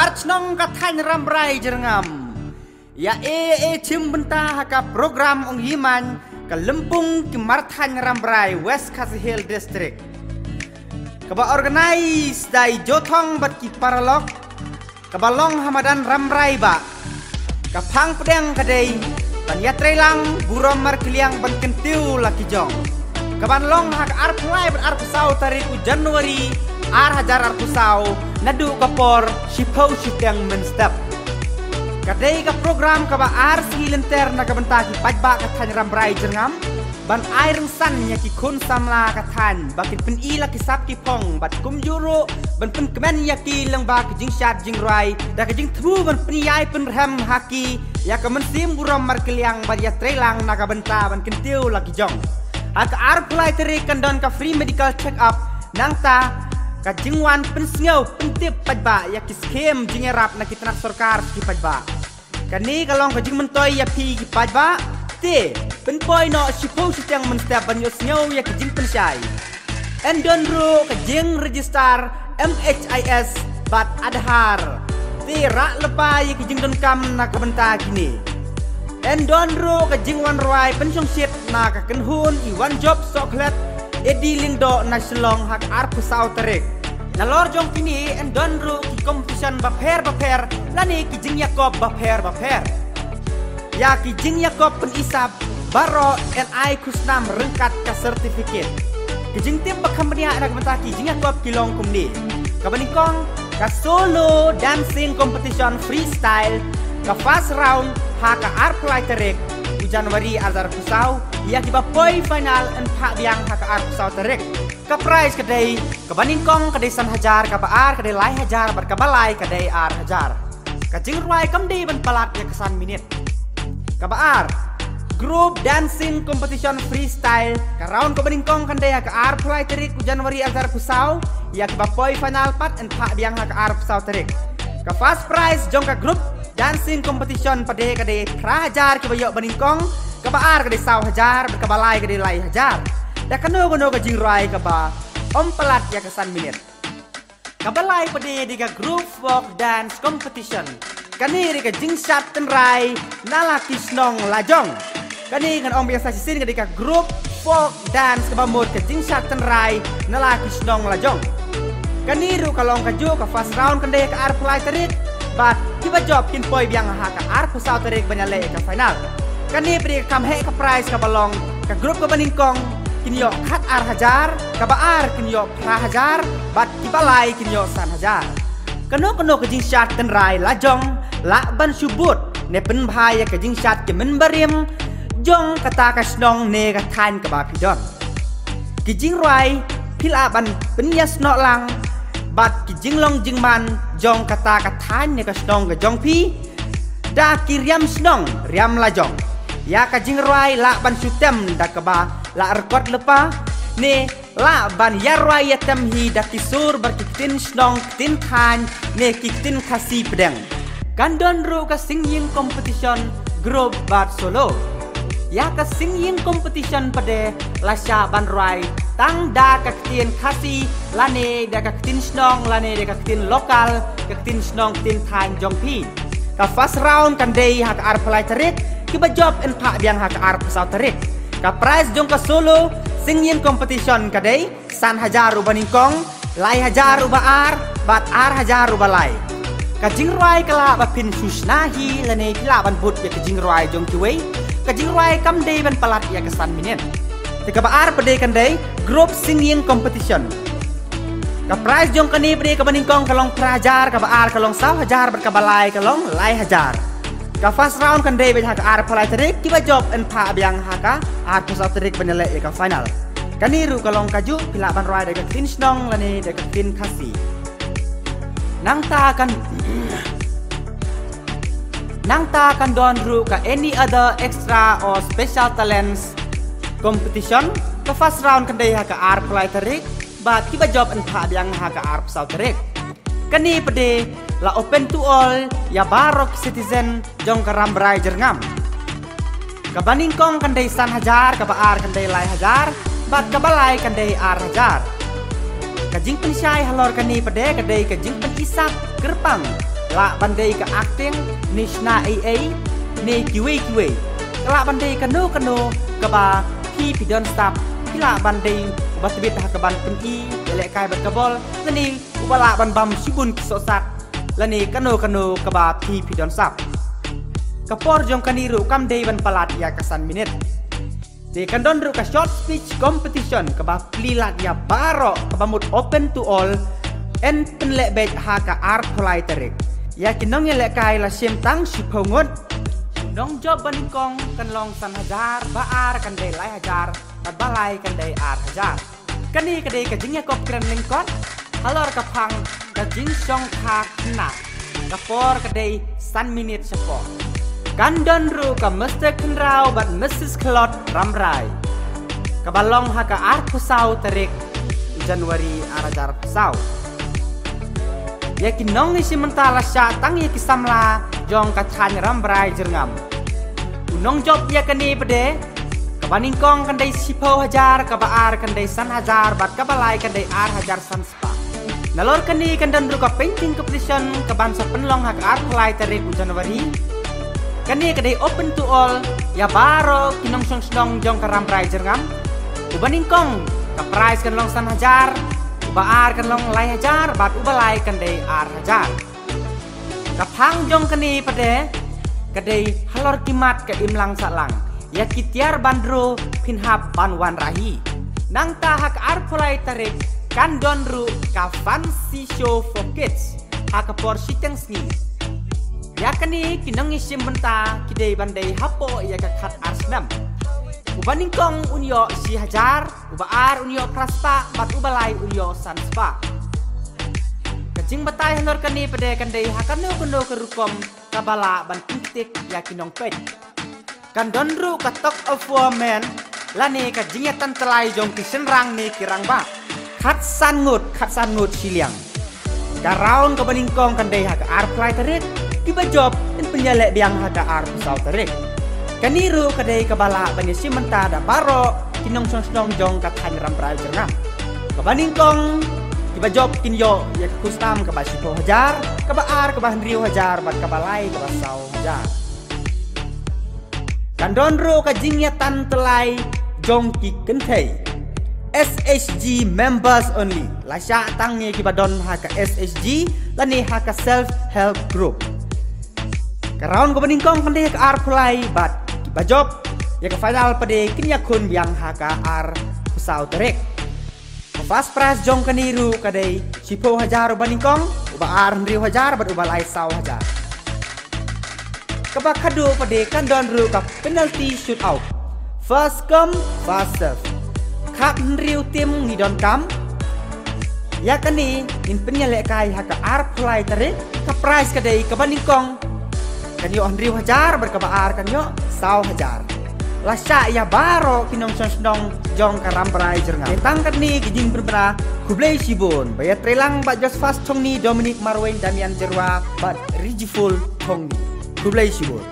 Barchnong kathan ramrai jerngam. Ya cim bentah ka program ong himan ke Lempung ke Marthan ramrai West Khasi Hill District. Kaba organize dai jotong bat ki paralog kabalong hamadan ramrai ba. Kapang pedang kadai ban yatrelang burom markiliang ban kentiu laki jong. Kaban long hak arpulai ban arpusau tarik Januari hajar arpusau nadu kapor shipau shipang menstep. Kadai ka program kaba arsi lenter na kabentaki pajba kathan ramrai jerngam ban aireng san nya ki kun samla kathan bakit pen ila ki sap ki pong bat kum juro ban pen kemen ya ki lang ba ki jing shat jing rai da ki jing thu ban pen yai pen ram haki ya ka men sim buram markeliang ban ya trelang na kabenta ban kentiu laki jong ak ar pulai teri kandon ka free medical check up nangta ka jingwan pensngau pentip pajba ya ki skem jingerap na kitnak sarkar ki pajba kani kalong ka jing mentoy ya pi ki pajba te penpoy no sipo sitang menstep ban yosngau ya ki jing pensyai endonro ka jing register MHIS bat adhar te rak lepa ya ki jing donkam na ka benta kini endonro ka jingwan roi pensyong sit na ka kenhun iwan job soklet edi lingdo na selong hak arpusau terik nalor jong kini endonru ki competition baper lani ki jing yakob baper ya ki jing yakob pen isap baro NI kusnam rengkat ka sertifikat ki jing tim bakambania anak benta ki jing yakob kilong kumni kabaningkong ka solo dancing competition freestyle ka fast round haka arpulai terik Januari azar pusau ia kiba poi final en pak biang haka ar pusau terik ka prize kedai ka baningkong kedai san hajar ka baar kedai lai hajar bar ka balai kedai ar hajar ka jing ruai kamdi ban palat ya kesan minit ka baar group dancing competition freestyle ka round ka baningkong kandai haka ar pulai terik Januari azar pusau ia kiba poi final pat en pak biang haka ar pusau terik ka first prize jong ka group dancing competition pada kadai prahajar ke bayok baningkong ke baar kadai saw hajar berkabalai kadai lai hajar dah keno ke jingrai ke ba pelat ya kesan minit kabalai pada diga group folk dance competition kani diga jingsat tenrai nala kisnong lajong kani kan biasa sisin kadai group folk dance ke bamut ke jingsat tenrai nala kisnong lajong kani ru kalong kaju ke first round kadai ke ar pelai terik bat kiba job kin poi biang haka ar pusau terik banyale ka final kani pri kam he ka prize ka balong ka grup ka baningkong kin yo khat ar hajar ka baar kin yo pra hajar bat kiba lai kin yo san hajar kano ka jing shat ten rai lajong la ban subut ne pen bhai ka jing shat ke men barim jong kata ka snong ne ka than ka ba pidon ki jing rai pila ban pen yas no lang bat ki jinglong jingman jong kata kathan ne ka snong ka jong pi da ki riam snong riam la jong ya ka jingroi la ban sutem da ka ba la rekod lepa ne la ban ya roi yatem hi da ki sur bar ki tin snong tin khan ne ki tin khasi pedang kandon ro ka singing competition group bat solo ya ka singing competition pada lasya ban roi tang da kaktin khasi lane da kaktin snong lane da kaktin lokal kaktin snong tin than jong pi ka first round kan dei hak ar pelai terik kiba job en pak biang hak ar pusau terik ka prize jong ka solo singing competition ka dei san hajar ubaningkong lai hajar ubaar bat ar hajar ubalai ka jingroi kala ba pin susnahi lane kila ban but ya ka jingroi jong kiwei ka jingroi kam dei ban palat ya kesan minit Tika baar pada kandai group singing competition. Ka prize jong kani pada ka baningkong kalong prahajar ka baar kalong saw hajar berkabalai kalong lai hajar. Ka first round kandai bejha ka ar palai terik kiba job en pa biang haka ar pusau terik benele ka final. Kani ru kalong kaju pila ban roi de ka tin snong lani de ka tin khasi. Nang ta kan don ru ka any other extra or special talents competition ke first round kandai haka ar pelai terik bat kiba job en pa biang haka ar pusau terik kani pede la open to all ya barok citizen jong karam berai jerngam ka baningkong kandai san hajar ka baar kandai lai hajar bat ka balai kandai ar hajar ka jing pensyai halor kani pede kadai ka jing pen isap gerpang la bandai ka acting nishna AA ne kiwe la bandai ka no ka ba pi don't stop la bandai batbit ha ka ban peni le kai bat kabol lani ubala ban bam sibun kisosat lani kano ka ba pi don't stop kapor jong kaniru kam dei ban palat ya kasan minit de kandon ru ka short speech competition ka ba plilat ya baro ka ba mut open to all en penlek bet ha ka art polai terik ya kinong ya lek kai la sim tang sipongot nong job ban kong kan long san hajar ba ar kan dei lai hajar bat balai kan dei ar hajar kani ka dei ka jing ya kop kren lingkot halor ka phang ka jing song kha na kapor ka dei san minute support Kandon ru ka Mr. Kenrau bat Mrs. Klot Ramrai kabalong ha ka art pusau terik Januari arajar pusau ya kinong isi mentala sya tang ya kisamla jong ka chan Ramrai jerngam unong job ya kani pede kabaning kong kandai sipo hajar kabaar kandai san hajar bat kabalai kandai ar hajar san spa nalor kani kandon ru ka painting competition kaban sa penlong ha ka art polai terik Januari kani kadai open to all ya baro kinong song jong karam prize jerngam ubaning kong ka prize kan long san hajar ubaar kan long lai hajar bat ubalai kan dei ar hajar ka phang jong kani pade kadai halor kimat ka imlang salang ya kitiar bandro pinhab banwan rahi nang ta hak ar pulai tarik kan donru ka fancy show for kids hak por siteng sni ya kani kinong isim benta kidei bandai hapo ya ka khat arsnam ubaning kong unyo si hajar ubaar unyo praspa bat ubalai unyo sanspa kajing batai hanor kani pede kandai hakano kuno kerukom kabala ban tik ya kinong pet kan donru ka talk of woman lani ka jingetan telai jong kisenrang ni kirang ba khat san ngut siliang karaun ka baning kong kandai hak ar plai terit tiba job dan penyalek biang hada ar pusau terik kaniru kadai kabala bani simenta da baro kinong song jong kat han Ramrai jerngam kabaning kong tiba job kinyo ya kustam ka ba sipo hajar ka ba ar ka ba hendriu hajar bat kabalai ka ba sau hajar kandon ro ka jingya tan telai jong ki kenthei SHG members only lasya tang ni kibadon ha ka SHG lani ha ka self help group Karaun ko beningkong pandai ke ar pulai bat kibajob ya ke final pade kinya kun biang haka ar pusau terik fast price jong kaniru kadai sipo hajar beningkong uba ar hendri hajar bat uba lai sau hajar kebak kadu pade kandon ru ka penalty shoot out first come first serve kap hendri tim ni don kam ya kani in penyalek kai haka ar pulai terik ka price kadai ke beningkong kanyo hendri hajar berkabar kanyo sau hajar lasya ya baro kinong song jong karam Ramrai jerngam tang ni gijing berbera kublai sibun bayat trelang bat jos fast chong ni Dominic Marwain Damian Jerwa bat rijiful chong ni kublai sibun